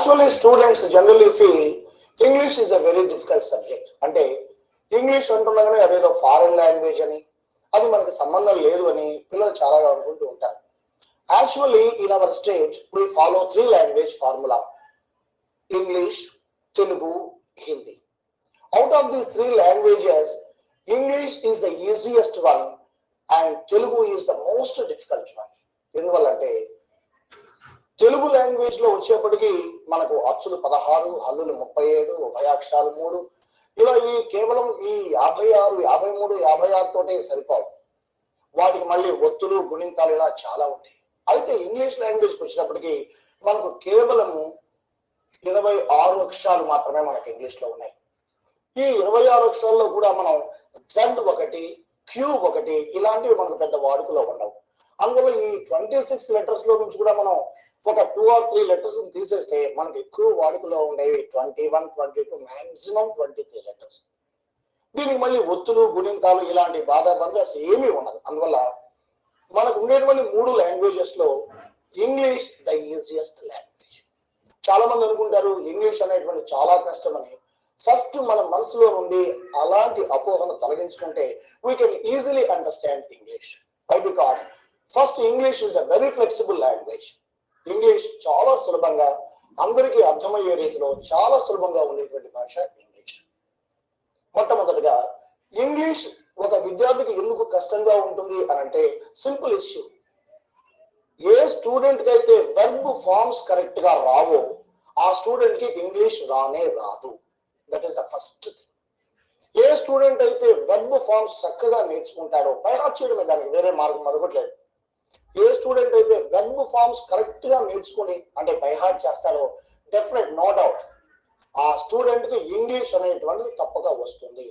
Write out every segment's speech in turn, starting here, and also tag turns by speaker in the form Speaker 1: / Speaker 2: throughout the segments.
Speaker 1: Actually, students generally feel English is a very difficult subject. అంటే English అంటున్నాగానే అదేదో foreign language అని, అది మనకి సంబంధం లేదు అని పిల్లలు చాలాగా అనుకుంటూ ఉంటారు. Actually, in our state, we follow 3 language formula: English, Telugu, Hindi. Out of these 3 languages, English is the easiest one and Telugu is the most difficult one. ఎందువల్లంటే తెలుగు లాంగ్వేజ్ లో వచ్చేప్పటికి మనకు అచ్చులు 16, హల్లులు 37, ఉభయాక్షరాలు 3, ఇలా ఈ కేవలం ఈ 56, 53, 56 తోటే సరిపోవు. వాటికి మళ్ళీ ఒత్తులు, గుణింతాలు ఇలా చాలా ఉంటాయి. అయితే ఇంగ్లీష్ లాంగ్వేజ్కి వచ్చినప్పటికీ మనకు కేవలము 26 అక్షరాలు మాత్రమే మనకు ఇంగ్లీష్ లో ఉన్నాయి. ఈ 26 అక్షరాల్లో కూడా మనం జెడ్ ఒకటి, క్యూ ఒకటి ఇలాంటివి మనకు పెద్ద వాడుకలో ఉండవు. అందువల్ల ఈ 26 లెటర్స్ లో నుంచి కూడా మనం ఒక 2 or 3 లెటర్స్ తీసేస్తే మనకి ఎక్కువ వాడుకలో ఉండేవి 21, 22, మాక్సిమం 23 లెటర్స్. దీనికి మళ్ళీ ఒత్తులు, గుణింతాలు ఇలాంటి బాధాబంధులు అసలు ఏమీ ఉండదు. అందువల్ల మనకు ఉండేటువంటి 3 లాంగ్వేజెస్ లో ఇంగ్లీష్ ద ఈజియెస్ట్ లాంగ్వేజ్. చాలా మంది అనుకుంటారు ఇంగ్లీష్ అనేటువంటి చాలా కష్టమని. ఫస్ట్ మన మనసులో నుండి అలాంటి అపోహను తొలగించుకుంటే we can easily understand English. Why? Because first English is a very flexible language. English చాలా సులభంగా అందరికీ అర్థమయ్యే రీతిలో చాలా సులభంగా ఉండేటువంటి భాష ఇంగ్లీష్. మొట్టమొదటిగా ఇంగ్లీష్ ఒక విద్యార్థికి ఎందుకు కష్టంగా ఉంటుంది అని అంటే సింపుల్ ఇష్యూ. ఏ స్టూడెంట్ కి అయితే వెర్బ్ ఫార్మ్స్ కరెక్ట్ గా రావో ఆ స్టూడెంట్ కి ఇంగ్లీష్ రానే రాదు. That is the first thing. A student అయితే వెర్బ్ ఫార్మ్స్ చక్కగా నేర్చుకుంటాడో, బైహార్ట్ చేయడమే, దానికి వేరే మార్గం మరొకట్లేదు. ఏ స్టూడెంట్ అయితే వెర్బ్ ఫార్మ్స్ కరెక్ట్ గా నేర్చుకుని అంటే బైహార్ట్ చేస్తాడో డెఫినెట్ నో డౌట్ ఆ స్టూడెంట్ కి ఇంగ్లీష్ అనేటువంటిది తప్పక వస్తుంది.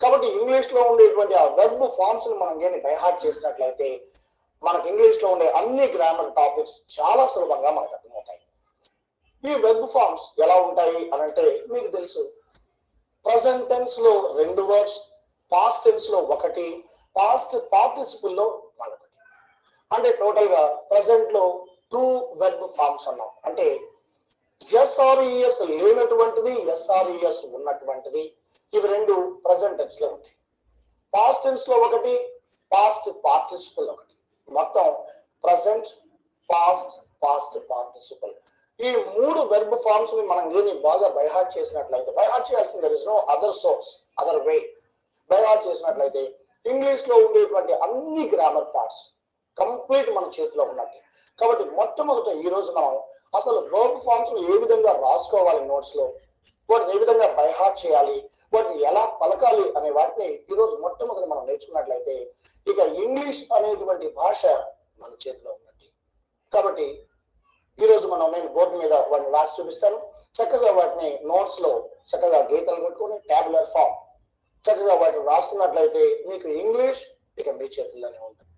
Speaker 1: కాబట్టి ఇంగ్లీష్ లో ఉండేటువంటి ఆ వెర్బ్ ఫార్మ్స్ ని మనం కానీ బైహార్ట్ చేసినట్లయితే మనకి ఇంగ్లీష్ లో ఉండే అన్ని గ్రామర్ టాపిక్స్ చాలా సులభంగా మనకు అర్థమవుతాయి. ఈ వెర్బ్ ఫార్మ్స్ ఎలా ఉంటాయి అని అంటే మీకు తెలుసు. ప్రజెంట్ టెన్స్ లో 2 వర్డ్స్, పాస్ట్ టెన్స్ లో 1, పాస్ట్ పార్టిసిపుల్ లో 1. అంటే టోటల్ గా ప్రజెంట్ లో 2 వెర్బ్ ఫార్మ్స్ అన్నాం. అంటే ఎస్ఆర్ఈఎస్ లేనటువంటిది, ఎస్ఆర్ఈఎస్ ఉన్నటువంటిది, ఇవి 2 ప్రజెంట్ టెన్స్ లో ఉంటాయి. పాస్ట్ టెన్స్ లో 1, పాస్ట్ పార్టిసిపుల్ 1. మొత్తం ప్రజెంట్, పాస్ట్, పాస్ట్ పార్టిసిపుల్ ఈ 3 వెర్బ్ ఫార్మ్స్ ని మనం ఏమి బాగా బైహార్ట్ చేసినట్లయితే, బైహార్ట్ చేయాల్సిన there is no other source, other way. By heart చేసినట్లయితే ఇంగ్లీష్ లో ఉండేటువంటి అన్ని గ్రామర్ పార్ట్స్ కంప్లీట్ మన చేతిలో ఉన్నట్టు. కాబట్టి మొట్టమొదట ఈ రోజు మనం అసలు వర్బ్ ఫార్మ్స్ ఏ విధంగా రాసుకోవాలి నోట్స్ లో, వాటిని ఏ విధంగా బైహార్ట్ చేయాలి, వాటిని ఎలా పలకాలి అనే వాటిని ఈ రోజు మొట్టమొదటి మనం నేర్చుకున్నట్లయితే ఇక ఇంగ్లీష్ అనేటువంటి భాష మన చేతిలో ఉన్నట్టు. కాబట్టి ఈ రోజు నేను బోర్డు మీద వాటిని రాసి చూపిస్తాను. చక్కగా వాటిని నోట్స్ లో చక్కగా గీతలు కొట్టుకొని ట్యాబులర్ ఫామ్ చక్కగా వాటిని రాసుకున్నట్లయితే మీకు ఇంగ్లీష్ ఇక మీ చేతుల్లోనే ఉంటుంది.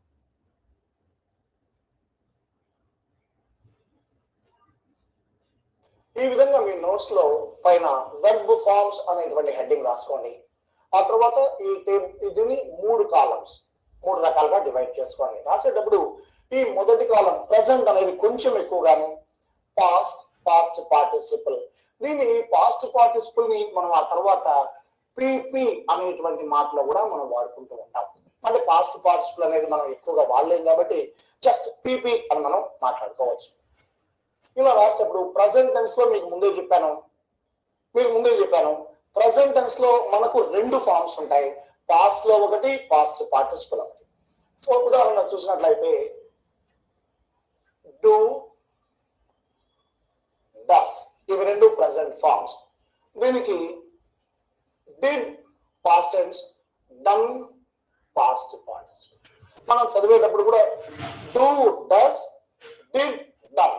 Speaker 1: ఈ విధంగా మీ నోట్స్ లో పైన వెర్బ్ ఫార్మ్స్ అనేటువంటి హెడ్డింగ్ రాసుకోండి. ఆ తర్వాత దీన్ని 3 కాలమ్స్ 3 రకాలుగా డివైడ్ చేసుకోండి. రాసేటప్పుడు ఈ మొదటి కాలం ప్రెసెంట్ అనేది కొంచెం ఎక్కువగాను, పాస్ట్, పాస్ట్ పార్టిసిపుల్, దీన్ని పాస్ట్ పార్టిసిపుల్ ని మనం ఆ తర్వాత పిపి అనేటువంటి మాటలో కూడా మనం వాడుకుంటూ ఉంటాం. అంటే పాస్ట్ పార్టిసిపుల్ అనేది మనం ఎక్కువగా వాడలేం కాబట్టి జస్ట్ పిపి అని మనం మాట్లాడుకోవచ్చు. ఇలా రాసేటప్పుడు ప్రజెంట్ టెన్స్ లో మీకు ముందే చెప్పాను ప్రజెంట్ టెన్స్ లో మనకు 2 ఫార్మ్స్ ఉంటాయి. పాస్ట్ లో 1, పాస్ట్ పార్టిసిపుల్ 1. ఉదాహరణ చూసినట్లయితే డూ, డస్ ఇవి 2 ప్రజెంట్ ఫార్మ్స్. దీనికి did past tense, done past participle. మనం చదివేటప్పుడు కూడా డూ, డస్, డిడ్, డన్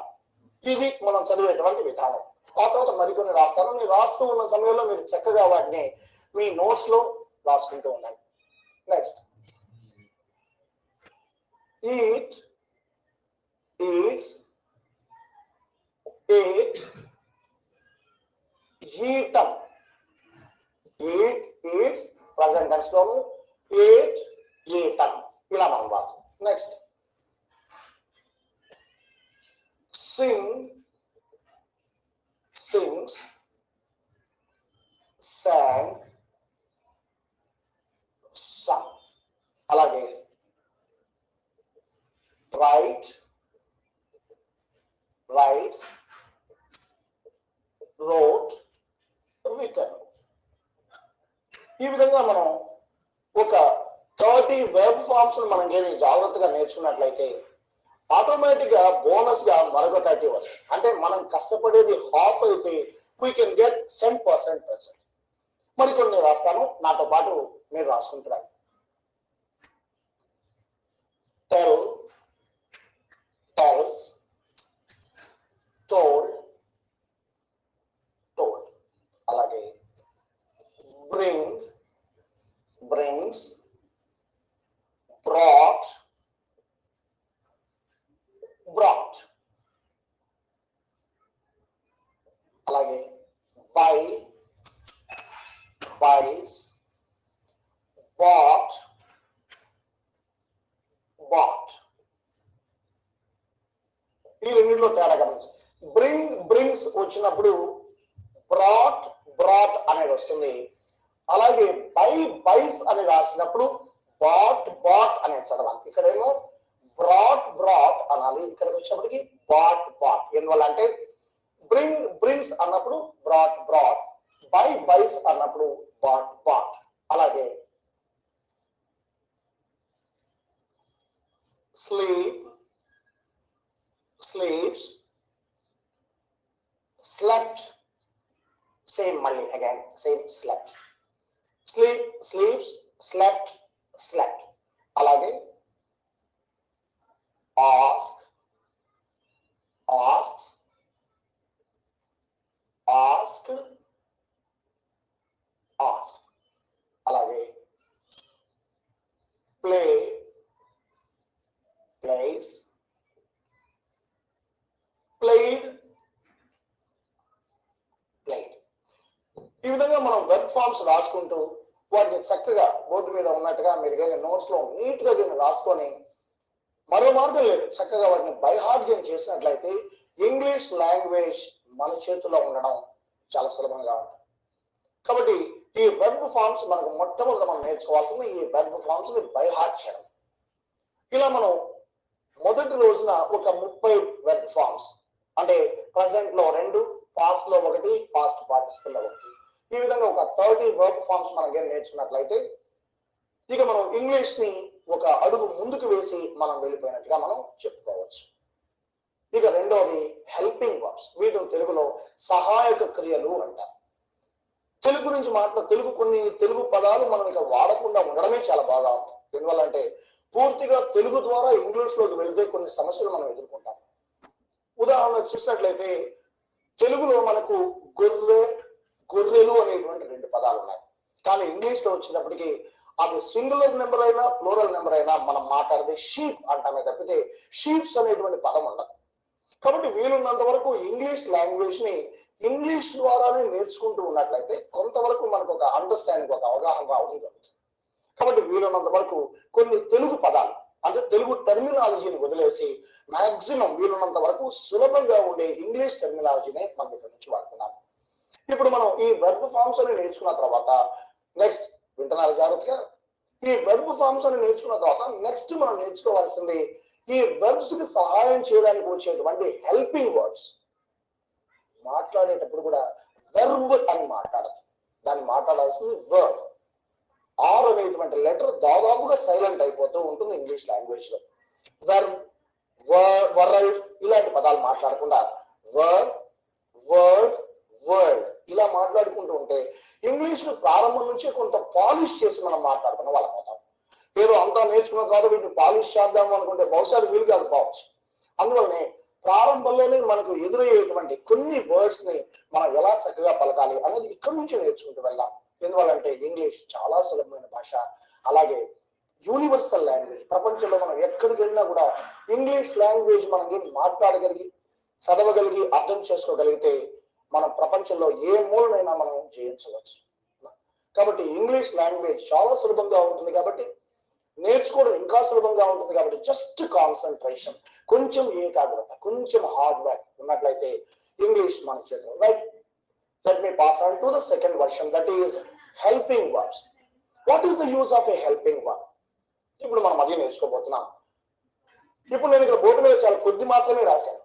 Speaker 1: ఇది మనం చదివేటువంటి విధానం. ఆ తర్వాత మరికొన్ని రాస్తాను. మీరు రాస్తూ ఉన్న సమయంలో మీరు చక్కగా వాటిని మీ నోట్స్ లో రాసుకుంటూ ఉండండి. Next eat, eats, ate, eaten. Eat, eats present tense లోను, ఏట్, ఈటన్ ఇలా మనం రాస్తాం. నెక్స్ట్ sing, sings, sang, sung. అలాగే write, writes, wrote, written. ఈ విధంగా మనం ఒక 30 వెర్బ్ ఫార్మ్స్ మనం జాగ్రత్తగా నేర్చుకున్నట్లయితే ఆటోమేటిక్ గా బోనస్ గా మరొక 30 వస్తాయి. అంటే మనం కష్టపడేది హాఫ్ అయితే వీ కెన్ గెట్ 10% రిజల్ట్. మరికొన్ని రాస్తాను, నాతో పాటు మీరు రాసుకుంటున్నారు. Tell, tells, told, told. అలాగే bring, brings, brought, brought. అలాగే buy, buys, bought, bought. ఈ రెండింటిలో తేడా గమనించండి. బ్రింగ్, బ్రింగ్స్ వచ్చినప్పుడు బ్రాట్, బ్రాట్ అనేది వస్తుంది. అలాగే బై, బైస్ అని రాసినప్పుడు బాట్, బాట్ అనేది చదవాలి. ఇక్కడేమో బ్రాట్, బ్రాట్ అనాలి. ఇక్కడికి వచ్చేప్పటికి బాట్, బాట్. ఎందువల్ల అంటే బ్రింగ్, బ్రింగ్స్ అన్నప్పుడు బ్రాట్, బ్రాట్. బై, బైస్ అన్నప్పుడు బాట్, బాట్. అలాగే స్లీప్, sleeps, slept, same మళ్ళీ again same slept. Sleep, sleeps, slept, slept. అలాగే ask, asks, asked, asked. అలాగే play, plays, played, played. ఈ విధంగా మనం వెబ్ ఫార్మ్స్ రాసుకుంటూ వాటిని చక్కగా బోర్డు మీద ఉన్నట్టుగా మీరు కానీ నోట్స్ లో నీట్ గా దీన్ని రాసుకొని మరో మార్గం లేదు, చక్కగా వాటిని బై హార్ట్ గేమ్ చేసినట్లయితే ఇంగ్లీష్ లాంగ్వేజ్ మన చేతుల్లో ఉండడం చాలా సులభంగా ఉంటుంది. కాబట్టి ఈ వెబ్ ఫార్మ్స్ మనకు మొట్టమొదటి మనం నేర్చుకోవాల్సింది ఈ వెబ్ ఫార్మ్స్ ని బై హార్ట్ చేయడం. ఇలా మనం మొదటి రోజున ఒక 30 వెబ్ ఫార్మ్స్, అంటే ప్రజెంట్ లో 2, పాస్ట్ లో 1, పాస్ట్ పార్టిసిపల్ లో 1, ఈ విధంగా ఒక 30 వర్బ్ ఫార్మ్స్ మనం నేర్చుకున్నట్లయితే ఇక మనం ఇంగ్లీష్ ని ఒక అడుగు ముందుకు వేసి మనం వెళ్ళిపోయినట్టుగా మనం చెప్పుకోవచ్చు. ఇక రెండోది హెల్పింగ్ వర్బ్స్. వీటిని తెలుగులో సహాయక క్రియలు అంటారు. తెలుగు గురించి తెలుగు కొన్ని తెలుగు పదాలు మనం ఇక వాడకుండా ఉండడమే చాలా బాగా ఉంటుంది. ఎందువల్లంటే పూర్తిగా తెలుగు ద్వారా ఇంగ్లీష్ లోకి వెళితే కొన్ని సమస్యలు మనం ఎదుర్కొంటాం. ఉదాహరణ చూసినట్లయితే తెలుగులో మనకు గొర్రె, గొర్రెలు అనేటువంటి 2 పదాలు ఉన్నాయి. కానీ ఇంగ్లీష్ లో వచ్చినప్పటికీ అది సింగులర్ నెంబర్ అయినా ప్లూరల్ నెంబర్ అయినా మనం మాట్లాడితే షీప్ అంటామే తప్పితే షీప్స్ అనేటువంటి పదం ఉండదు. కాబట్టి వీలున్నంత వరకు ఇంగ్లీష్ లాంగ్వేజ్ ని ఇంగ్లీష్ ద్వారానే నేర్చుకుంటూ ఉన్నట్లయితే కొంతవరకు మనకు ఒక అండర్స్టాండింగ్, ఒక అవగాహన రావడం జరుగుతుంది. కాబట్టి వీలున్నంత వరకు కొన్ని తెలుగు పదాలు అంటే తెలుగు టెర్మినాలజీని వదిలేసి మాక్సిమం వీలున్నంత వరకు సులభంగా ఉండే ఇంగ్లీష్ టెర్మినాలజీనే మనం ఇక్కడ నుంచి వాడుతున్నాం. ఇప్పుడు మనం ఈ వెర్బ్ ఫార్మ్స్ అని నేర్చుకున్న తర్వాత నెక్స్ట్ వింటున్నారు జాగ్రత్తగా, ఈ వెర్బ్ ఫార్మ్స్ అని నేర్చుకున్న తర్వాత నెక్స్ట్ మనం నేర్చుకోవాల్సింది ఈ వెర్బ్స్ కి సహాయం చేయడానికి వచ్చేటువంటి హెల్పింగ్ వర్డ్స్. మాట్లాడేటప్పుడు కూడా వెర్బ్ అని మాట్లాడదు, దాన్ని మాట్లాడాల్సింది వర్బ్. ఆర్ అనేటువంటి లెటర్ దాదాపుగా సైలెంట్ అయిపోతూ ఉంటుంది ఇంగ్లీష్ లాంగ్వేజ్ లో. వెర్బ్, వర్డ్ ఇలాంటి పదాలు మాట్లాడకుండా వర్బ్, వర్డ్, వర్డ్ ఇలా మాట్లాడుకుంటూ ఉంటే ఇంగ్లీష్ ను ప్రారంభం నుంచే కొంత పాలిష్ చేసి మనం మాట్లాడుకున్న వాళ్ళం అవుతాం. ఏదో అంతా నేర్చుకున్న తర్వాత వీటిని పాలిష్ చేద్దాము అనుకుంటే బహుశా అది వీలు కాకపోవచ్చు. అందువల్లనే ప్రారంభంలోనే మనకు ఎదురయ్యేటువంటి కొన్ని వర్డ్స్ ని మనం ఎలా చక్కగా పలకాలి అనేది ఇక్కడి నుంచి నేర్చుకుంటూ వెళ్దాం. ఎందువల్లంటే ఇంగ్లీష్ చాలా సులభమైన భాష, అలాగే యూనివర్సల్ లాంగ్వేజ్. ప్రపంచంలో మనం ఎక్కడికి వెళ్ళినా కూడా ఇంగ్లీష్ లాంగ్వేజ్ మనం మాట్లాడగలిగి చదవగలిగి అర్థం చేసుకోగలిగితే మనం ప్రపంచంలో ఏ మూలనైనా మనం జయించవచ్చు. కాబట్టి ఇంగ్లీష్ లాంగ్వేజ్ చాలా సులభంగా ఉంటుంది, కాబట్టి నేర్చుకోవడం ఇంకా సులభంగా ఉంటుంది. కాబట్టి జస్ట్ కాన్సన్ట్రేషన్, కొంచెం ఏకాగ్రత, కొంచెం హార్డ్ వర్క్ ఉన్నట్లయితే ఇంగ్లీష్ మన చేతిలో. Right, Let me pass on to the second version, that is helping verbs. What is the use of a helping verb? ఇప్పుడు మనం అది నేర్చుకోబోతున్నాం. ఇప్పుడు నేను ఇక్కడ బోర్డు మీద చాలా కొద్ది మాత్రమే రాశాను.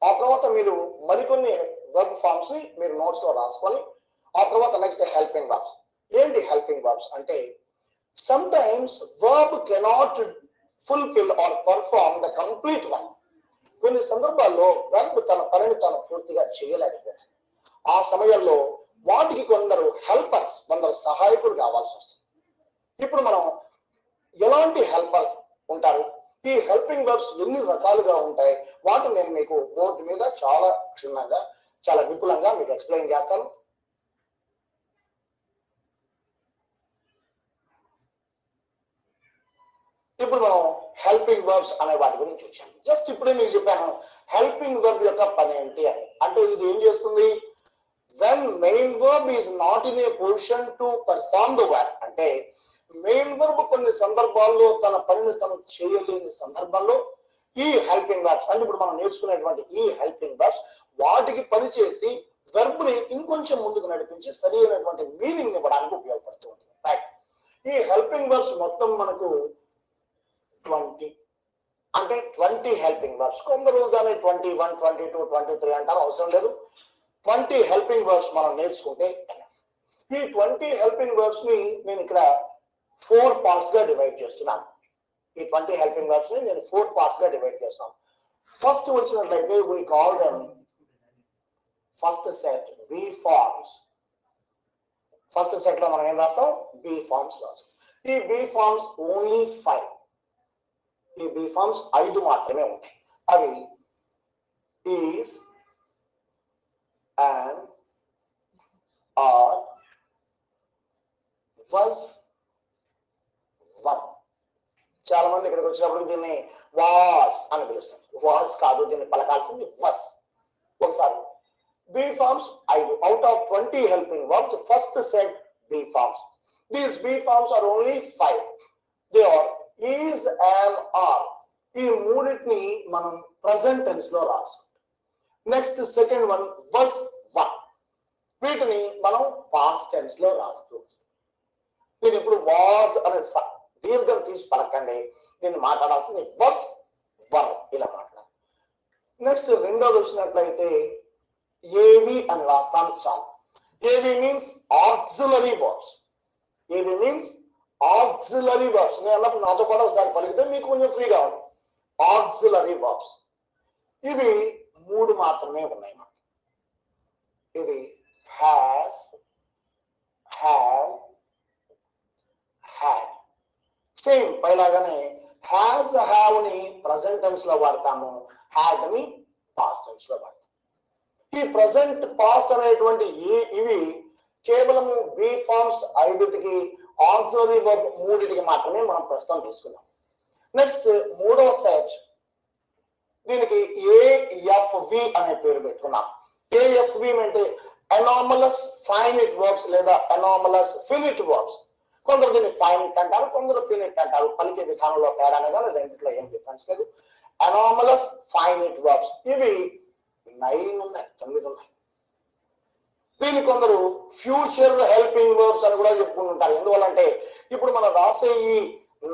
Speaker 1: ఆ తర్వాత మీరు మరికొన్ని వర్బ్ ఫార్మ్స్ ని మీరు నోట్స్ లో రాసుకొని ఆ తర్వాత నెక్స్ట్ హెల్పింగ్ వర్బ్స్. ఏంటి హెల్పింగ్ వర్బ్స్ అంటే, sometimes verb cannot fulfil or perform the complete one. కొన్ని సందర్భాల్లో వర్బ్ తన పనిని తాను పూర్తిగా చేయలేకపోతుంది. ఆ సమయంలో వాటికి కొందరు హెల్పర్స్, కొందరు సహాయకులు కావాల్సి వస్తుంది. ఇప్పుడు మనం ఎలాంటి హెల్పర్స్ ఉంటారు, ఈ హెల్పింగ్ వర్బ్స్ ఎన్ని రకాలుగా ఉంటాయి, వాటిని నేను మీకు బోర్డు మీద చాలా క్షుణ్ణంగా, చాలా విపులంగా మీకు ఎక్స్ప్లెయిన్ చేస్తాను. ఇప్పుడు మనం హెల్పింగ్ వర్బ్స్ అనే వాటి గురించి వచ్చాం. జస్ట్ ఇప్పుడే మీకు చెప్పాను హెల్పింగ్ వర్బ్ యొక్క పని ఏంటి అని. అంటే ఇది ఏం చేస్తుంది, when main verb is not in a position to perform the work, అంటే మెయిన్ వర్బ్ కొన్ని సందర్భాల్లో తన పనిని తను చేయలేని సందర్భంలో ఈ హెల్పింగ్ వర్బ్స్ అంటే ఇప్పుడు మనం నేర్చుకునేటువంటి ఈ హెల్పింగ్ వర్బ్స్ వాటికి పనిచేసి వెర్బ్ ని ఇంకొంచెం ముందుకు నడిపించి సరి అయినటువంటి మీనింగ్ ఇవ్వడానికి ఉపయోగపడుతూ ఉంటుంది. రైట్, ఈ హెల్పింగ్ వర్బ్స్ మొత్తం మనకు 20 అంటే 20 హెల్పింగ్ వర్బ్స్. కొందరు దాన్ని 21, 22, 23 అంటారు, అవసరం లేదు. 20 హెల్పింగ్ వర్బ్స్ మనం నేర్చుకుంటే ఈ 20 హెల్పింగ్ వర్బ్స్ ని నేను ఇక్కడ 4 పార్ట్స్ గా డివైడ్ చేస్తున్నాను. ఈ 20 హెల్పింగ్ వర్బ్స్ ని నేను 4 పార్ట్స్ గా డివైడ్ చేస్తున్నాను. ఫస్ట్ వచ్చినట్లయితే we call them first set B forms. First set లో మనం ఏం రాస్తాం, బి ఫార్మ్స్ రాస్తాం. ఈ బి ఫార్మ్స్ ఓన్లీ 5. ఈ బి ఫార్మ్స్ 5 మాత్రమే ఉంటాయి. అవి is, and, are, was, were. చాలా మంది ఇక్కడికి వచ్చినప్పుడు దీన్ని వాస్ అని పిలుస్తారు. వాస్ కాదు, దీన్ని పలకాల్సింది వస్. ఒకసారి B forms 5 out of 20 helping verbs. First set B forms. These B forms are only 5. They are is, and, are. ఈ మూడింటిని మనం ప్రెసెంట్ టెన్స్ లో రాసుకుంటాం. నెక్స్ట్ సెకండ్ వన్ వస్, వర్. వీటిని మనం పాస్ట్ టెన్స్ లో రాస్తూ వస్తాం. దీన్ని ఇప్పుడు వాస్ అనే దీర్ఘం తీసి పలకండి, దీన్ని మాట్లాడాల్సింది వస్, వర్ ఇలా మాట్లాడాలి. నెక్స్ట్ రెండోది వచ్చినట్లయితే ఏవి అని రాస్తాను చాలు. ఏవి మీన్స్ ఆక్సిలరీ వర్బ్స్. ఏవి మీన్స్ ఆక్సిలరీ వర్బ్స్. నేను అన్నప్పుడు నాతో పాటు ఒకసారి పలికితే మీకు కొంచెం ఫ్రీగా ఉంది. ఆక్సిలరీ వర్బ్స్ ఇవి 3 మాత్రమే ఉన్నాయి. ఇది హ్యాస్, హ్యావ్, హ్యాడ్. సేమ్ పైలాగానే హ్యాస్, హ్యావ్ ని ప్రెసెంట్ టెన్స్ లో వాడతాము, హ్యాడ్ ని పాస్ట్ టెన్స్ లో వాడతాము. ఈ ప్రెసెంట్, పాస్ట్ అనేటువంటి ఇవి కేవలము బి ఫార్మ్స్ 5కి, ఆక్సిలరీ వర్బ్ 3కి మాత్రమే మనం ప్రస్తుతం తీసుకున్నాం. నెక్స్ట్ మూడవ సెట్, దీనికి ఏఎఫ్వి అనే పేరు పెట్టుకున్నాం. ఏఎఫ్వి అంటే అనామలస్ ఫైనిట్ వర్బ్స్ లేదా అనామలస్ ఫినిట్ వర్బ్స్. కొందరు దీన్ని ఫైనిట్ అంటారు, కొందరు ఫినిట్ అంటారు. పలికే విధానంలో తేడానే కానీ రెండిట్లో ఏం డిఫరెన్స్ లేదు. అనామలస్ ఫైనిట్ వర్బ్స్ ఇవి 9 ఉన్నాయి, 9 ఉన్నాయి. దీన్ని కొందరు ఫ్యూచర్ హెల్పింగ్ వర్బ్స్ అని కూడా చెప్పుకుంటుంటారు. ఎందువల్లంటే ఇప్పుడు మనం రాసే ఈ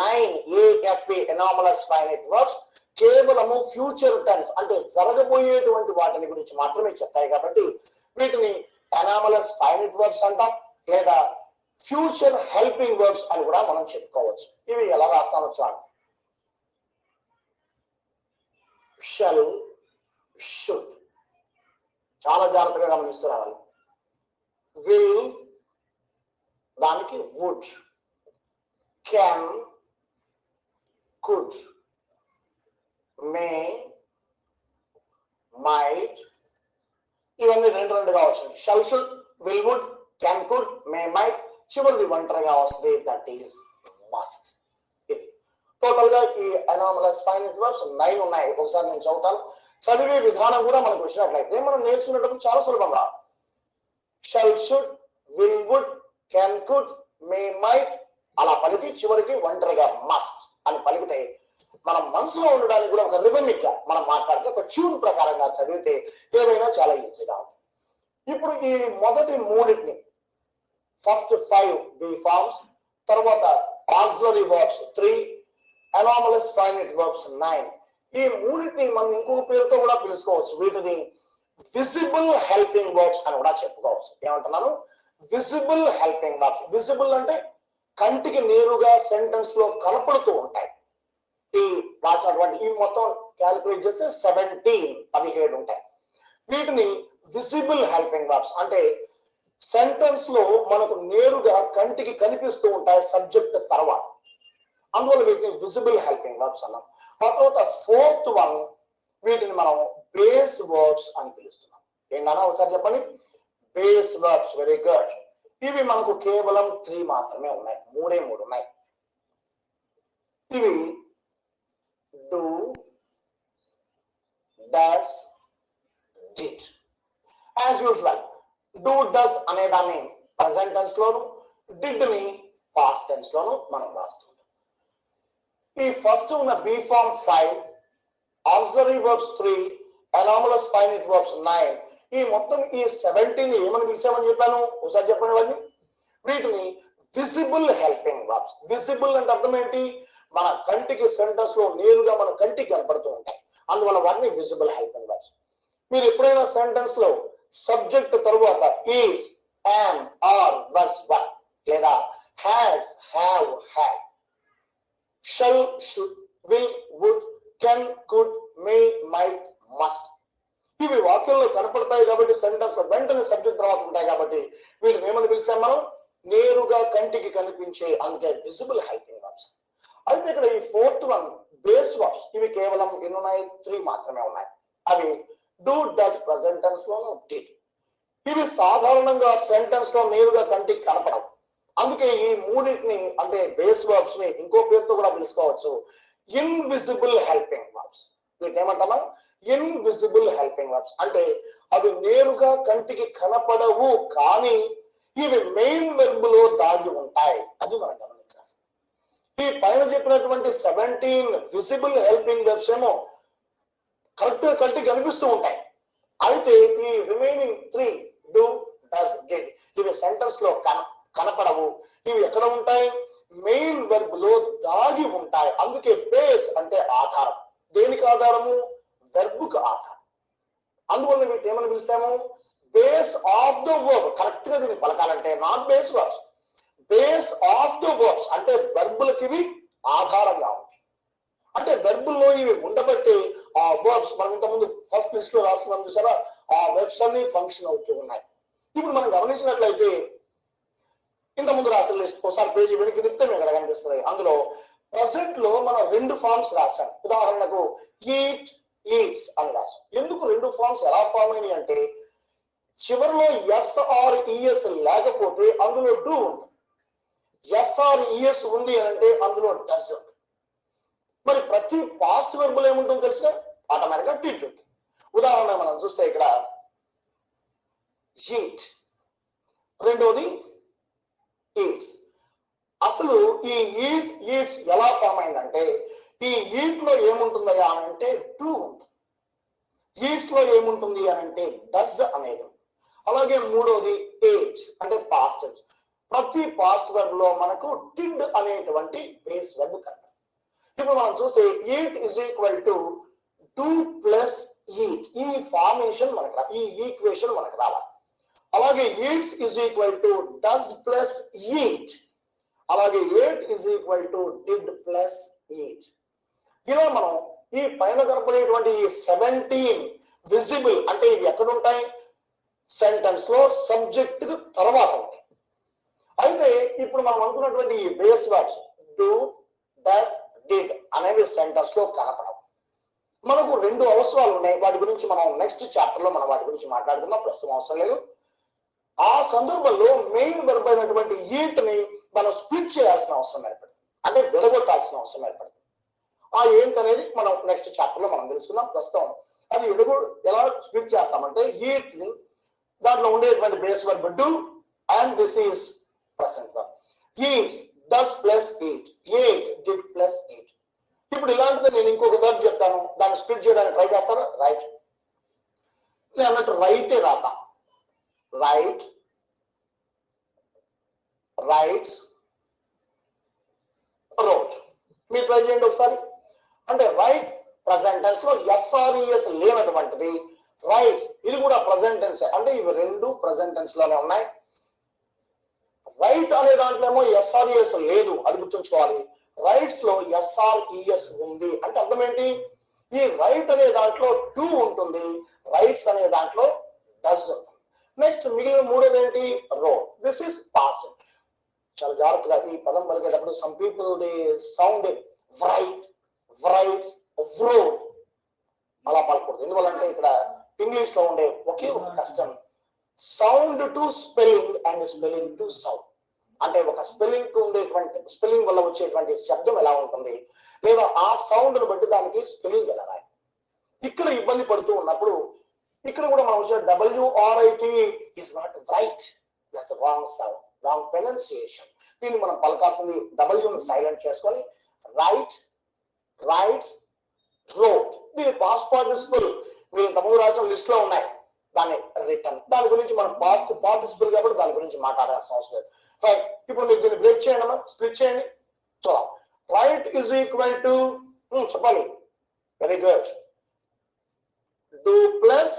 Speaker 1: 9 ఏఎఫ్వి అనామలస్ ఫైనిట్ వర్బ్స్ కేవలము ఫ్యూచర్ టెన్స్ అంటే జరగబోయేటువంటి వాటిని గురించి మాత్రమే చెప్తాయి. కాబట్టి వీటిని అనామలస్ ఫైనిట్ వర్బ్స్ అంటాం, లేదా ఫ్యూచర్ హెల్పింగ్ వర్బ్స్ అని కూడా మనం చెప్పుకోవచ్చు. ఇవి ఎలా రాస్తానో చూడండి. షల్, షుడ్ చాలా జాగ్రత్తగా గమనిస్తూ రావాలి. విల్ దానికి would, can, could, may, might ఇవన్నీ 2 వచ్చింది. Shall, should, will, would, can, could, may, might. చివరిది ఒంటరిగా వస్తుంది, దట్ ఈస్ మస్ట్. ఇది టోటల్ గా ఈ అనామలస్ ఫైనిట్ వర్బ్స్ 9 ఉన్నాయి. ఒకసారి నేను చదువుతాను. చదివే విధానం కూడా మనకు వచ్చినట్లయితే మనం నేర్చుకునేటప్పుడు చాలా సులభంగా shall, should, will, would, can, could, may, might అలా పలికి చివరికి ఒంటరిగా మస్ట్ అని పలికితే మనం మనసులో ఉండడానికి కూడా ఒక రిథమిక్ గా మనం మాట్లాడితే ఒక ట్యూన్ ప్రకారంగా చదివితే ఏమైనా చాలా ఈజీగా ఉంటుంది. ఇప్పుడు ఈ మొదటి మూడింటిని ఫస్ట్ 5 బి ఫార్మ్స్, తర్వాత auxiliary verbs 3, anomalous finite verbs 9. ఈ మూడింటిని మనం ఇంకొక పేరుతో కూడా పిలుచుకోవచ్చు. వీటిని విజిబుల్ హెల్పింగ్ వర్బ్స్ అని కూడా చెప్పుకోవచ్చు. ఏమంటున్నాను? Visible helping verbs. విజిబుల్ అంటే కంటికి నేరుగా సెంటెన్స్ లో కనపడుతూ ఉంటాయి. ఈ రాసినటువంటి ఈ మొత్తం క్యాలిక్యులేట్ చేస్తే 17 ఉంటాయి. వీటిని విజిబుల్ హెల్పింగ్ వర్బ్స్ అంటే సెంటెన్స్ లో మనకు నేరుగా కంటికి కనిపిస్తూ ఉంటాయి సబ్జెక్ట్ తర్వాత. అందువల్ల వీటిని విజిబుల్ హెల్పింగ్ వర్బ్స్ అన్నాం. ఆ తర్వాత 4th వన్ వీటిని మనం బేస్ వర్బ్స్ అని పిలుస్తున్నాం. ఏంటన్నా ఒకసారి చెప్పండి. Base verbs. Very good. ఇవి మనకు కేవలం 3 మాత్రమే ఉన్నాయి. 3 ఉన్నాయి. ఇవి do, does, did. As usual do does అనే దాన్ని ప్రెసెంట్ టెన్స్ లోను, డిడ్ ని పాస్ట్ టెన్స్ లోను మనం రాస్తుంటాం. ఈ ఫస్ట్ ఉన్న B form 5, auxiliary verbs 3, anomalous finite verbs 9. ఈ మొత్తం ఈ 17 ఏమని పిలిచామని చెప్పాను? ఒకసారి చెప్పండి. వాటిని వీటిని విజిబుల్ హెల్పింగ్ వర్బ్స్. విజిబుల్ అంటే అర్థం ఏంటి? మన కంటికి సెంటెన్స్ లో నేరుగా మన కంటికి కనపడుతూ ఉంటాయి. అందువల్ల వాటిని విజిబుల్ హెల్పింగ్ వర్బ్స్. మీరు ఎప్పుడైనా సెంటెన్స్ లో సబ్జెక్ట్ తరువాత is, am, are, was, were లేదా has, have, had, shall, should, will, would, can, could, may, might, must ఇవి వాక్యంలో కనపడతాయి కాబట్టి సెంటెన్స్ లో వెంటనే సబ్జెక్ట్ తర్వాత ఉంటాయి కాబట్టి వీటిని ఏమని పిలిచాం మనం? నేరుగా కంటికి కనిపించే, అందుకే విజిబుల్ హెల్పింగ్ వర్బ్స్. అయితే ఇక్కడ ఈ 4th వన్ బేస్ వర్బ్స్. ఇవి కేవలం ఎన్ని ఉన్నాయి? 3 మాత్రమే ఉన్నాయి. అవి డూ, డస్ ప్రెసెంట్ టెన్స్ లోను, డిడ్. ఇవి సాధారణంగా సెంటెన్స్ లో నేరుగా కంటికి కనపడవు. అందుకే ఈ మూడింటిని అంటే బేస్ వర్బ్స్ ని ఇంకో పేరుతో కూడా పిలుచుకోవచ్చు, ఇన్విజిబుల్ హెల్పింగ్ వర్బ్స్. వీటిని ఏమంటామా? Invisible helping verbs. అంటే అవి నేరుగా కంటికి కనపడవు కానీ ఇవి మెయిన్ వెర్బ్ లో దాగి ఉంటాయి. అది మనం గమనించాలి. ఈ పైన చెప్పినటువంటి 17 విజిబుల్ హెల్పింగ్ వెర్బ్స్ ఏమో కరెక్ట్ గా కంటికి కనిపిస్తూ ఉంటాయి. అయితే ఈ రిమైనింగ్ 3 డూ, డస్, డిడ్ ఇవి సెంటెన్స్ లో కనపడవు. ఇవి ఎక్కడ ఉంటాయి? మెయిన్ వెర్బ్ లో దాగి ఉంటాయి. అందుకే బేస్ అంటే ఆధారం. దేనికి ఆధారము? వెర్బుకు ఆధారం. అందువల్ల వీటి ఏమని పిలిచాము? Base of the verb. Correct గా దీన్ని పలకాలంటే not base verbs, base of the verbs అంటే వెర్బులకి ఇవి ఆధారంగా ఉంటాయి. అంటే వెర్బుల్లో ఇవి ఉండబట్టి ఆ వర్బ్స్ మనం ఇంతకుముందు ఫస్ట్ లిస్ట్ లో రాస్తున్నాం చూసారా, ఆ వెర్బ్స్ అన్ని ఫంక్షన్ అవుతూ ఉన్నాయి. ఇప్పుడు మనం గమనించినట్లయితే ఇంతకుముందు రాసిన లిస్ట్ ఒకసారి పేజీ వెనక్కి తిప్పితే మీకు ఇక్కడ కనిపిస్తుంది. అందులో ప్రెసెంట్ లో మనం 2 ఫార్మ్స్ రాశాం. ఉదాహరణకు ఈట్, ఈట్స్ అని రాసాం. ఎందుకు 2 ఫార్మ్స్ ఎలా ఫార్మ్ అయినాయి అంటే చివరిలో ఎస్ ఆర్ ఈఎస్ లేకపోతే అందులో డూ ఉంటుంది. ఎస్ ఆర్ ఈఎస్ ఉంది అని అంటే అందులో డస్ ఉంటుంది. మరి ప్రతి పాస్ట్ వెర్బుల్ ఏముంటుందో తెలుసుగా? ఆటోమేటిక్ గా డిడ్ ఉంటుంది. ఉదాహరణ మనం చూస్తే ఇక్కడ ఈట్, రెండోది ఈట్స్. అసలు ఈ ఈట్, ఈట్స్ ఎలా ఫామ్ అయిందంటే ఈ ఈట్ లో ఏముంటుందయ్యా అని అంటే డూ ఉంటుంది. ఈట్స్ లో ఏముంటుంది అని అంటే డస్ అనేది. అలాగే మూడోది ఏట్ అంటే పాస్ట్. ప్రతి పాస్ట్ వెర్బ్ లో మనకు డిడ్ అనేటువంటి బేస్ వెర్బ్ కనబడుతుంది. ఇప్పుడు మనం చూస్తే eat is equal to do plus eat. ఈ ఫార్మేషన్ మనకు ఈ ఈక్వేషన్ మనకు రావాలి. అలాగే eats is equal to does plus eat. అలాగే ate is equal to did plus eat. ఇలా మనం ఈ పైన కనపడేటువంటి ఈ 17 విజిబుల్ అంటే ఇవి ఎక్కడ ఉంటాయి? సెంటెన్స్ లో సబ్జెక్ట్ తర్వాత ఉంటాయి. అయితే ఇప్పుడు మనం అనుకున్నటువంటి ఈ base verbs do, does, did అనేవి సెంటెన్స్ లో కనపడవు. మనకు 2 అవసరాలు ఉన్నాయి. వాటి గురించి మనం నెక్స్ట్ చాప్టర్ లో మనం వాటి గురించి మాట్లాడుకుందాం. ప్రస్తుతం అవసరం లేదు. ఆ సందర్భంలో మెయిన్ వెర్బ్ అయినటువంటి ఈట్ ని మనం స్ప్లిట్ చేయాల్సిన అవసరం ఏర్పడుతుంది. అంటే విడగొట్టాల్సిన అవసరం ఏర్పడుతుంది. ఆ ఏంటి అనేది మనం నెక్స్ట్ చాప్టర్ లో మనం తెలుసుకుందాం. ప్రస్తుతం అది ఎలా స్ప్లిట్ చేస్తామంటే ఈట్ ని దాంట్లో ఉండేటువంటి base verb do and this is present verb. Eats does plus eat, eight did plus eat. ఇప్పుడు ఇలాంటిది నేను ఇంకొక వర్బ్ చెప్తాను, దాన్ని స్ప్లిట్ చేయడానికి ట్రై చేస్తారా? రైట్. నేను అన్నట్టు రైటే రాద్దాం. Right, rights, wrote. మీరు ట్రై చేయండి ఒకసారి. అంటే రైట్ ప్రజెంట్ టెన్స్ లో ఎస్ఆర్ఈఎస్ లేనటువంటిది రైట్స్, ఇది కూడా ప్రజెంట్ టెన్స్. అంటే ఇవి రెండు ప్రజెంట్ టెన్స్ లోనే ఉన్నాయి. రైట్ అనే దాంట్లో ఏమో ఎస్ఆర్ఈఎస్ లేదు, అది గుర్తుంచుకోవాలి. రైట్స్ లో ఎస్ఆర్ఈఎస్ ఉంది అంటే అర్థం ఏంటి? ఈ రైట్ అనే దాంట్లో డు ఉంటుంది, రైట్స్ అనే దాంట్లో డస్ ఉంటుంది. నెక్స్ట్ మిగిలిన మూడోది ఏంటి? రో. This is past. చాలా జాగ్రత్తగా ఈ పదం పలికేటప్పుడు some people they sound write, writes, wrote అలా పలకూడదు. ఎందువల్లంటే ఇక్కడ ఇంగ్లీష్ లో ఉండే ఒకే ఒక కష్టం, sound to spelling and spelling to sound. అంటే ఒక స్పెల్లింగ్ కు ఉండేటువంటి స్పెల్లింగ్ వల్ల వచ్చేటువంటి శబ్దం ఎలా ఉంటుంది, లేదా ఆ సౌండ్ ను బట్టి దానికి స్పెల్లింగ్ ఎలా రాయాలి. ఇక్కడ ఇబ్బంది పడుతూ ఉన్నప్పుడు ఇక్కడ కూడా మనం వచ్చే WRIT is not right, that's wrong sound, wrong pronunciation. దీన్ని మనం పలకాల్సింది W ను సైలెంట్ చేసుకొని రైట్, రైట్స్, రోట్. దీని పాస్ట్ పార్టిసిపుల్ మీరు తమకు రాసిన లిస్ట్ లో ఉన్నాయి, దాన్ని రిటర్న్. దాని గురించి మనం పాస్ట్ పార్టిసిపుల్ కాబట్టి దాని గురించి మాట్లాడాల్సిన అవసరం లేదు. రైట్, ఇప్పుడు మీరు దీన్ని బ్రేక్ చేయండి అమ్మా, స్ప్లిట్ చేయండి. చూద్దాం. రైట్ ఈజ్ ఈక్వల్ టు చెప్పాలి. Very good. Do plus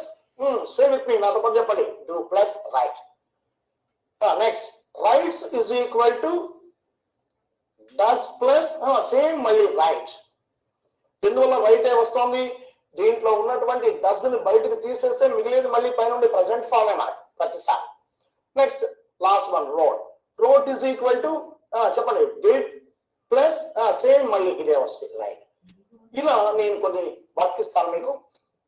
Speaker 1: say with me, నాతో పాటు చెప్పండి. Do plus write. Next writes is equal to does plus same మళ్ళీ రైట్. ఎందువల్ల రైట్ ఏ వస్తుంది? దీంట్లో ఉన్నటువంటి డస్ ని బయటకు తీసేస్తే మిగిలేదు మళ్ళీ పైన ప్రజెంట్ ఫామ్ అన్నమాట ప్రతిసారి. Next last one road. Road is equal to చెప్పండి డిడ్ ప్లస్ సేమ్ మళ్ళీ ఇదే వస్తుంది రైట్. ఇలా నేను కొన్ని వర్క్ ఇస్తాను మీకు,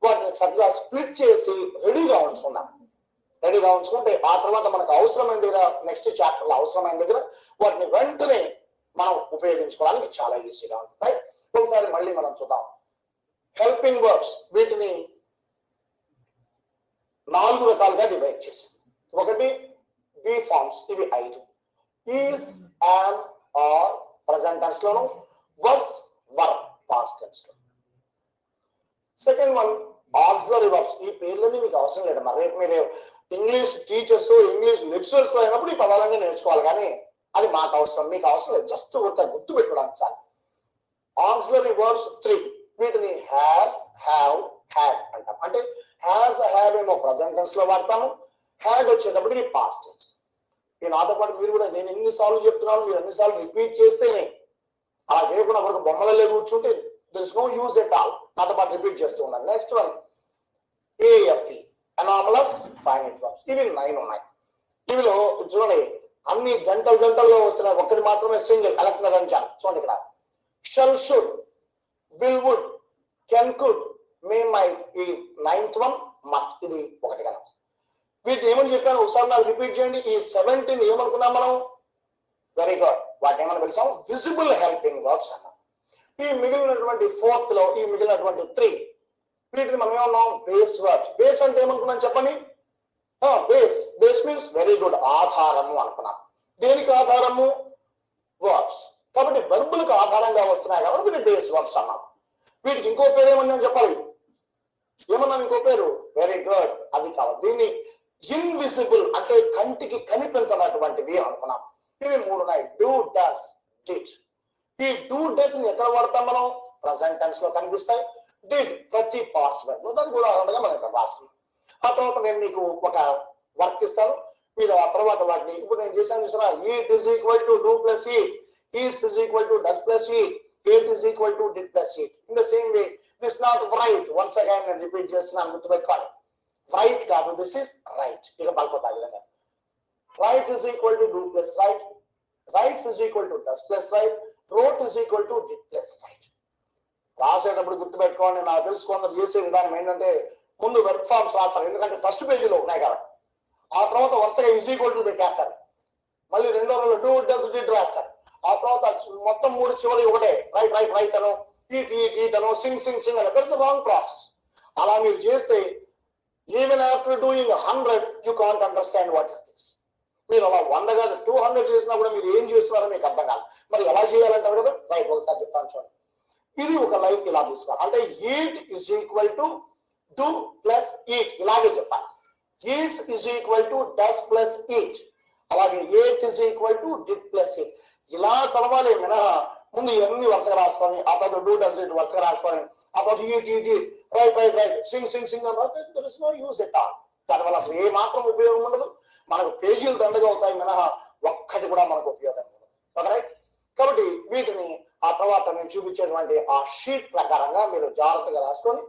Speaker 1: వాటిని చక్కగా స్ప్లిట్ చేసి రెడీగా ఉంచుకున్నాను. రెడీగా ఉంచుకుంటే ఆ తర్వాత మనకు అవసరమైన దగ్గర నెక్స్ట్ చాప్టర్ లో అవసరమైన దగ్గర వాటిని వెంటనే మనం ఉపయోగించుకోవడానికి చాలా ఈజీగా ఉంటుంది. రైట్, ఒకసారి మళ్ళీ మనం చూద్దాం. హెల్పింగ్ వర్బ్స్, వీటిని 4 రకాలుగా డివైడ్ చేసాం. ఒకటి బి ఫార్మ్స్, ఇవి 5. Is, am, are present tense లోను, వస్, వర్ పాస్ట్ టెన్స్ లో. Second one auxiliary verbs. ఈ పేర్లన్నీ మీకు అవసరం లేదు, మరి రేపు మీరు ఇంగ్లీష్ టీచర్స్, ఇంగ్లీష్ లెక్చరర్స్ లో అయినప్పుడు ఈ పదాలన్నీ నేర్చుకోవాలి, కానీ అది మాకు అవసరం, మీకు అవసరం లేదు. జస్ట్ ఒక గుర్తు పెట్టుకోవడానికి చాలు. Auxiliary verbs 3. వీటిని హ్యాస్, హ్యావ్, హ్యాడ్ అంటాం. అంటే హ్యాస్, హ్యావ్ ఏమో ప్రజెంట్ టెన్స్ లో వాడతాము, హ్యాడ్ వచ్చేటప్పటికి పాస్ట్ టెన్స్. ఈ నాతో పాటు మీరు కూడా నేను ఎన్నిసార్లు చెప్తున్నాను, మీరు ఎన్నిసార్లు రిపీట్ చేస్తేనే, అలా చేయకుండా ఒక బొమ్మలలో కూర్చుంటే there is no use at all. నాతో పాటు రిపీట్ చేస్తూ ఉన్నాను. Next one AFE, anomalous finite verbs. ఇవి 9 ఉన్నాయి. ఇవిలో చూడండి అన్ని జంటలుగా వస్తున్నాయి, ఒక్కటి మాత్రమే సింగిల్ అలక్నరంజాన్. చూడండి ఇక్కడ shall, should, will, would, can, could, may, might. ఈ 9th వన్ మస్ట్. ఇది ఒకటిగా. వీటిని ఏమని చెప్పాను ఒకసారి నాకు రిపీట్ చేయండి. ఈ 17 ఏమనుకున్నాం మనం? Very good. వాటిని ఏమని పిలిచాం? విజిబుల్ హెల్పింగ్ వర్బ్స్ అన్నాం. ఈ మిగిలినటువంటి 4th లో ఈ మిగిలినటువంటి 3 వీటిని మనం ఏమన్నాం? Base verbs. బేస్ అంటే ఏమనుకున్నాం చెప్పండి? Base. Base means very good, ఆధారము అనుకున్నాం. దేనికి ఆధారము? వర్బ్స్. కాబట్టి వర్బులకు ఆధారంగా వస్తున్నాయి కాబట్టి దీన్ని బేస్ వర్బ్స్ అన్నాం. వీటికి ఇంకో పేరు ఏమన్నా చెప్పాలి? ఏమన్నా ఇంకో పేరు? వెరీ గుడ్, అది కావాలి. దీన్ని ఇన్విజిబుల్ అంటే కంటికి కనిపించనటువంటివి అనుకున్నాం. ఇవి 3 ఉన్నాయి. Do, does, did. ఈ డూ, డస్ ని ఎక్కడ వాడతాం మనం? ప్రజెంట్ టెన్స్ లో కనిపిస్తాయి. డిడ్ ప్రతి పాస్ట్ వర్బ్ లో. దానికి ఉదాహరణగా మనం ఇక్కడ రాస్తాం. ఆ తర్వాత నేను మీకు ఒక వర్క్ ఇస్తాను, మీరు ఆ తర్వాత వాటిని ఇప్పుడు నేను చేశాను చూసారా? Eat is equal to do plus eat, eats is equal to does plus eat, eight is equal to did plus eat. In the same way this not right. Once again నేను రిపీట్ చేస్తున్నాను, గుర్తుపెట్టుకోవాలి. Right కాదు, this is right. ఇక పలుకుతా విధంగా right is equal to do plus right, rights is equal to does plus right, wrote is equal to did plus right. రాసేటప్పుడు గుర్తుపెట్టుకోండి. నాకు తెలుసు కొందరు చేసే విధానం ఏంటంటే ముందు వెబ్ ఫార్మ్స్ రాస్తారు, ఎందుకంటే ఫస్ట్ పేజీలో ఉన్నాయి కాబట్టి. ఆ తర్వాత వరుసగా ఈజ్ ఈక్వల్ టు పెట్టేస్తారు. మళ్ళీ రెండో రోజు డూ, డస్, డిడ్ రాస్తారు. ఆ తర్వాత మొత్తం 3 చివరి ఒకటే రైట్, రైట్, రైట్ అనో, ఈట్, ఈట్, ఈట్ అనో, సింగ్, సింగ్, సింగ్ అనో. That's wrong process. అలా మీరు చేస్తే even after doing 100 you can't understand what is this. మీరు అలా 100 కాదు 200 చేసినా కూడా మీరు ఏం చేస్తున్నారో మీకు అర్థం కాదు. మరి ఎలా చేయాలంటారు కదా? రైట్, ఒకసారి చెప్తాను చూడండి. ఇది ఒక లైఫ్ ఇలా తీసుకోవాలి. అంటే eat is equal to do plus eat, ఇలాగే చెప్పాలి. Eats is equal to does plus eat, అలాగే ate is equal to did plus it. ఇలా చదవాలి మినహా ముందు ఇవన్నీ వరుసగా రాసుకొని ఆ తర్వాత డూ డస్ ఇట్ వరుసగా రాసుకొని ఆ తర్వాత eat eat eat write write write sing sing sing అని రాస్తే there is no use at all. దానివల్ల అసలు ఏ మాత్రం ఉపయోగం ఉండదు. మనకు పేజీలు దండగా అవుతాయి మినహా ఒక్కటి కూడా మనకు ఉపయోగం ఉండదు. ఓకే, కాబట్టి వీటిని ఆ తర్వాత నేను చూపించేటువంటి ఆ షీట్ ప్రకారంగా మీరు జాగ్రత్తగా రాసుకొని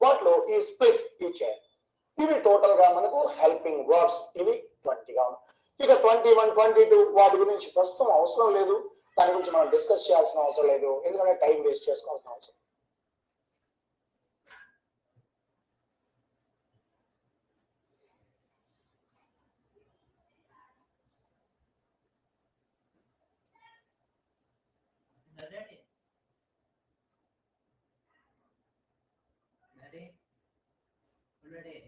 Speaker 1: వాటిలో ఈ స్ప్లిట్ ఇచ్చేయండి. ఇవి టోటల్ గా మనకు హెల్పింగ్ వర్బ్స్, ఇవి 20గా ఉన్నాయి. ఇక 21, 22 వాటి గురించి ప్రస్తుతం అవసరం లేదు, దాని గురించి మనం డిస్కస్ చేయాల్సిన అవసరం లేదు, ఎందుకంటే టైం వేస్ట్ చేసుకోవాల్సిన అవసరం.
Speaker 2: Ready?